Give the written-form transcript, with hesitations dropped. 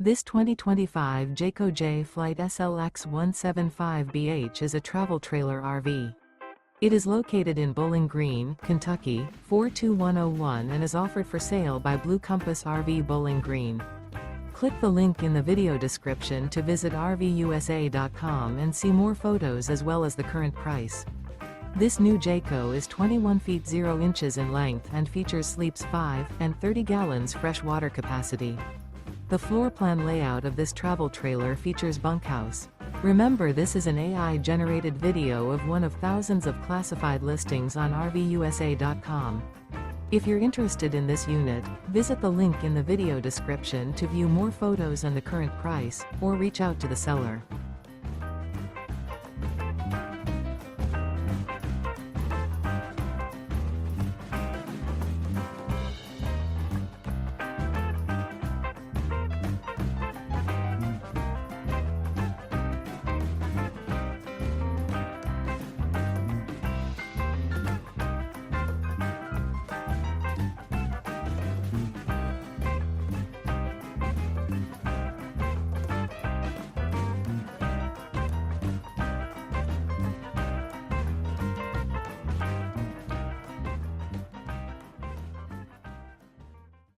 This 2025 Jayco Jay Flight SLX 175BH is a travel trailer RV. It is located in Bowling Green, Kentucky, 42101 and is offered for sale by Blue Compass RV Bowling Green. Click the link in the video description to visit RVUSA.com and see more photos as well as the current price. This new Jayco is 21 feet 0 inches in length and features sleeps 5 and 30 gallons fresh water capacity. The floor plan layout of this travel trailer features bunkhouse. Remember, this is an AI-generated video of one of thousands of classified listings on RVUSA.com. If you're interested in this unit, visit the link in the video description to view more photos and the current price, or reach out to the seller.